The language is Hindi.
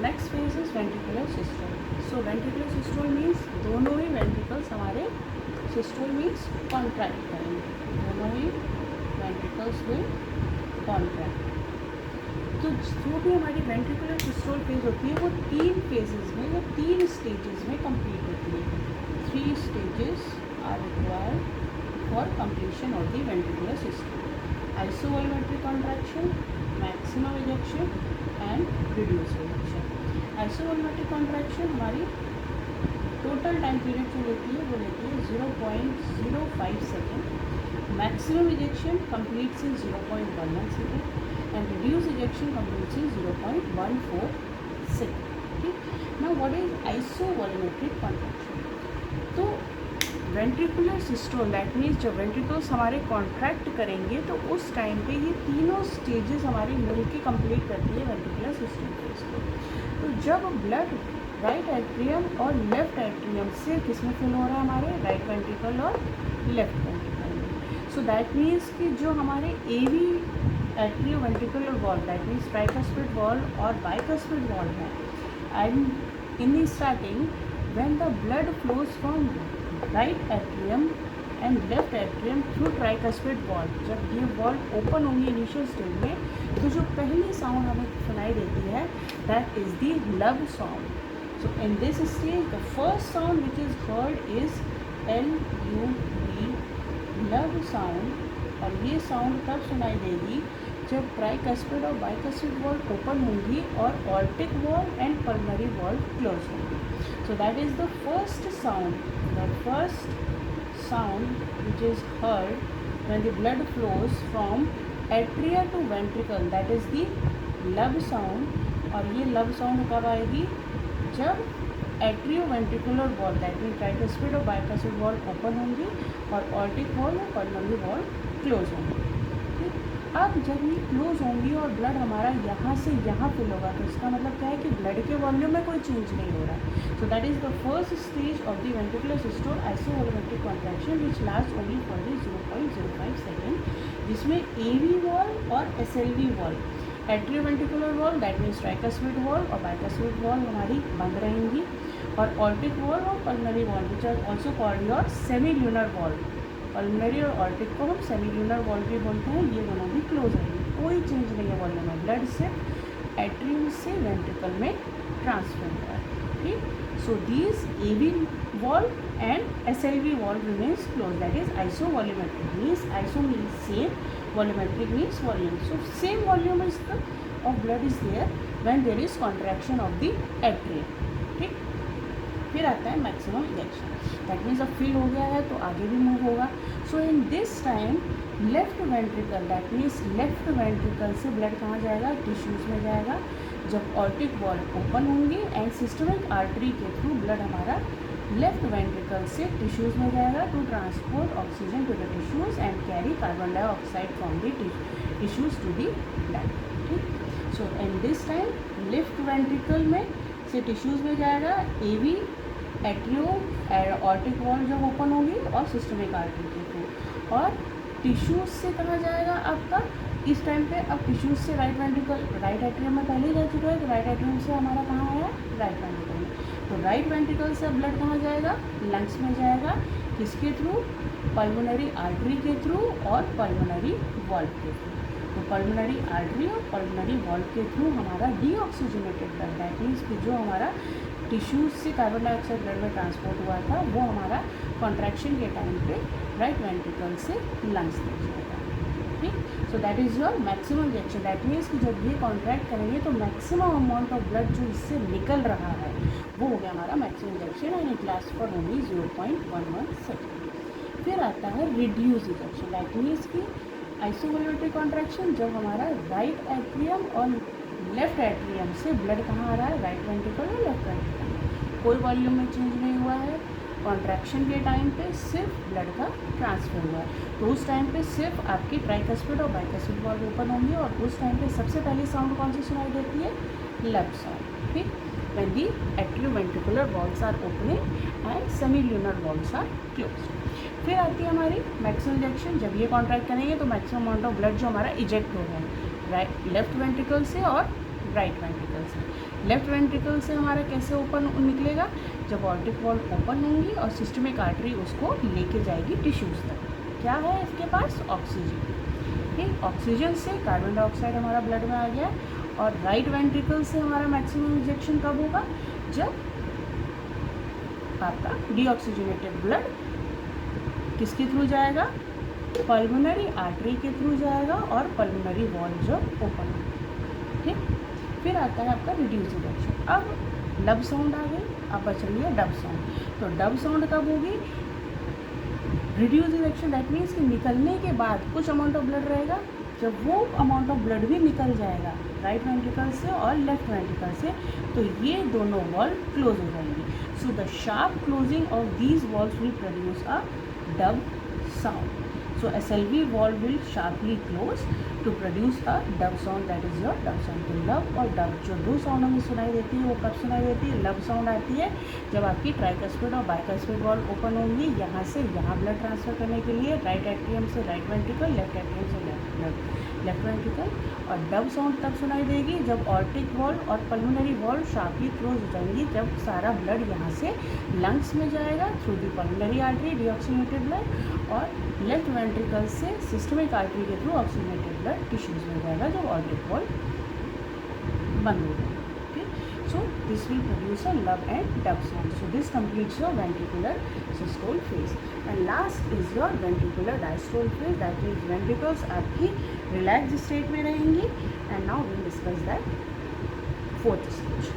Next phase is ventricular systole. So ventricular systole means दोनों ही वेंट्रिकल्स हमारे, सिस्टोल मीन्स कॉन्ट्रैक्ट करेंगे, दोनों ही वेंट्रिकल्स विल कॉन्ट्रैक्ट. तो जो भी हमारी वेंट्रिकुलर सिस्टोल फेज होती है वो 3 फेजेस में या 3 स्टेजेस में कंप्लीट होती है. 3 stages are required for completion of the ventricular systole. Isovolumetric contraction, maximum ejection and reduced ejection. Isovolumetric contraction हमारी टोटल टाइम पीरियड जो लेती है वो लेती है 0.05 सेकेंड. मैक्सिमम इजेक्शन कंप्लीट से 0.11 second and reduce ejection complete से 0.14 सेकेंड. ठीक. Now what is isovolumetric contraction? तो वेंट्रिकुलर सिस्टोल दैट मीन्स जब वेंट्रिकल्स हमारे कॉन्ट्रैक्ट करेंगे तो उस टाइम पे ये तीनों स्टेजेस हमारी मिलके कंप्लीट करती है वेंट्रिकुलर सिस्टोल फेज को. तो जब ब्लड राइट एट्रियम और लेफ्ट एट्रियम से किसमें फिल हो रहा है, हमारे राइट वेंट्रिकल और लेफ्ट वेंट्रिकल में. सो दैट मीन्स कि जो हमारे AV atrio ventricular valve that means tricuspid valve और बाइकस्पिड वॉल है. And in the starting when the blood flows from right atrium and left atrium through tricuspid wall, जब ये वॉल ओपन होंगी इनिशियल स्टेज में तो जो पहली साउंड हमें सुनाई देती है that is the love sound. So in this stage the first sound which is heard is LUV, love sound. और ये साउंड तब सुनाई देगी जब ट्राइकस्पिड और बाइकस्पिड वॉल ओपन होंगी और aortic wall and pulmonary wall close होंगी. So that is the first sound which is heard when the blood flows from atria to ventricle, that is the love sound. और ये love sound कब आएगी, जब atrioventricular valve that mean tricuspid और बाइकस्पिड वॉल ओपन होंगी और ऑर्टिक वॉल और पल्मोनरी वॉल क्लोज होंगी. ठीक. अब जब ये क्लोज होंगी और ब्लड हमारा यहाँ से यहाँ फिल होगा तो इसका मतलब क्या है कि ब्लड के वॉल्यूम में कोई चेंज नहीं हो रहा है. So that is the first stage of the ventricular systole isovolumetric contraction which last only for the 0.05 second, जिसमें AV वॉल और SLV valve, atrioventricular valve that means tricuspid valve और बाइकस्पिड वॉल हमारी बंद रहेंगी और ऑर्टिक वॉल और pulmonary valve which are also called your semi lunar valve, pulmonary और ऑर्टिक को हम सेमी ल्यूनर वॉल भी बोलते हैं, ये दोनों भी क्लोज रहेंगे. कोई चेंज नहीं है वॉल्यूम में, ब्लड सिर्फ एट्रियम से वेंट्रिकल में ट्रांसफर हो रहा है. ठीक. So these AV wall and SLV wall remains closed, that is isovolumetric means iso means same, volumetric means volume. So same volume is the of blood is there when there is contraction of the atrium. ठीक. फिर आता है मैक्सिमम इजेक्शन, दैट मीन्स अब फिल हो गया है तो आगे भी मूव होगा. So in this time left ventricle that means left ventricle से ब्लड कहाँ जाएगा, टिश्यूज़ में जाएगा. जब ऑर्टिक वॉल ओपन होंगी एंड सिस्टमिक आर्टरी के थ्रू ब्लड हमारा लेफ्ट वेंट्रिकल से टिश्यूज़ में जाएगा to transport oxygen to the tissues and carry carbon dioxide from the tissues to the blood. ठीक. सो in this time left ventricle में से टिश्यूज़ में जाएगा AV एट्रियो ऑर्टिक वॉल जब ओपन होगी और सिस्टमिक आर्टरी के थ्रू, और टिश्यूज़ से कहाँ जाएगा आपका इस टाइम पे. अब टिश्यूज़ से राइट वेंट्रिकल, राइट एट्रियम में पहले ही जा चुका है तो राइट एट्रियम से हमारा कहाँ आया, राइट वेंट्रिकल में. तो राइट वेंट्रिकल से ब्लड कहाँ जाएगा, लंग्स में जाएगा. किसके थ्रू, पल्मोनरी आर्टरी के थ्रू और पल्मोनरी वॉल्व के थ्रू. तो पल्मोनरी आर्टरी और पल्मोनरी वॉल्व के थ्रू हमारा डीऑक्सीजनेटेड ब्लड दैट मीन्स कि जो हमारा टिश्यूज़ से कार्बन डाइऑक्साइड ब्लड में ट्रांसपोर्ट हुआ था वो हमारा कॉन्ट्रैक्शन के टाइम पे राइट वेंट्रिकल से लंग्स में जाएगा. ठीक. सो that is your maximum ejection, that means कि जब ये कॉन्ट्रैक्ट करेंगे तो मैक्सिमम अमाउंट ऑफ ब्लड जो इससे निकल रहा है वो हो गया हमारा maximum ejection and it last for only 0.11 second. फिर आता है रिड्यूस इजेक्शन, दैट मीन्स कि आइसोवॉल्यूमेट्रिक कॉन्ट्रैक्शन जब हमारा राइट एट्रियम और लेफ्ट एट्रियम से ब्लड कहाँ आ रहा है, राइट वेंट्रिकल और लेफ्ट वेंट्रिकल, कोई वॉल्यूम में चेंज नहीं हुआ है. कॉन्ट्रैक्शन के टाइम पे सिर्फ ब्लड का ट्रांसफर हुआ है तो उस टाइम पे सिर्फ आपकी ट्राइकस्पिड और बाइकस्पिड वॉल्व ओपन होंगी और उस टाइम पे सबसे पहली साउंड कौन सी सुनाई देती है, लव साउंड. ठीक. when the atrioventricular valves are opening and semilunar valves are closed. फिर आती है हमारी मैक्सिमम इजेक्शन, जब ये कॉन्ट्रैक्ट करेंगे तो मैक्सिमम अमाउंट ऑफ ब्लड जो हमारा इजेक्ट हो रहा है राइट लेफ्ट वेंट्रिकल से और राइट वेंट्रिकल से। लेफ्ट वेंट्रिकल से हमारा कैसे ओपन निकलेगा, जब ऑर्टिक वॉल ओपन होंगी और सिस्टमिक आर्टरी उसको लेके जाएगी टिश्यूज़ तक। क्या है इसके पास, ऑक्सीजन। ठीक, ऑक्सीजन से कार्बन डाइऑक्साइड हमारा ब्लड में आ गया। और राइट वेंट्रिकल से हमारा मैक्सिमम इंजेक्शन कब होगा, जब आपका डीऑक्सीजनेटेड ब्लड किसके थ्रू जाएगा, पल्मोनरी आर्टरी के थ्रू जाएगा और पल्मोनरी वॉल जब ओपन होगा। ठीक, फिर आता है आपका रिड्यूस इंजेक्शन। अब लब साउंड आ गई, अब बच रही है डब साउंड। तो डब साउंड कब होगी, रिड्यूस इंजेक्शन, दैट मीन्स कि निकलने के बाद कुछ अमाउंट ऑफ ब्लड रहेगा, जब वो अमाउंट ऑफ ब्लड भी निकल जाएगा राइट वेंट्रिकल से और लेफ्ट वेंट्रिकल से, तो ये दोनों वॉल क्लोज हो जाएंगी। So the sharp closing of these walls will produce a dub sound. So SLV valve will sharply close to produce a dub sound, that is your dub sound। तो लब और डब जो दो साउंड हमें सुनाई देती है वो कब सुनाई देती है, लब साउंड आती है जब आपकी ट्राइकस्पिड और बाइकस्पिड वॉल्व ओपन होंगी, यहाँ से यहाँ ब्लड ट्रांसफर करने के लिए राइट एट्रियम से राइट वेंट्रिकल, लेफ्ट एट्रियम से लेफ्ट वेंट्रिकल। और डब साउंड तब सुनाई देगी जब ऑर्टिक वॉल्व और पल्मोनरी वॉल्व शार्पली क्लोज हो जाएंगी, जब सारा ब्लड यहाँ से लंग्स में जाएगा through the pulmonary artery deoxygenated blood, और लेफ्ट वेंट्रिकल से सिस्टमिक आर्टरी के थ्रू ऑक्सीजनेटेड ब्लड टिश्यूज में जाएगा जब ऑर्टिक वॉल्व बंद हो जाएगा। ठीक, so this will produce a lub and dub sound. So this completes your ventricular systole phase. And last is your ventricular diastole phase, that means ventricles आपकी रिलैक्स स्टेट में रहेंगी। And now will discuss that fourth stage.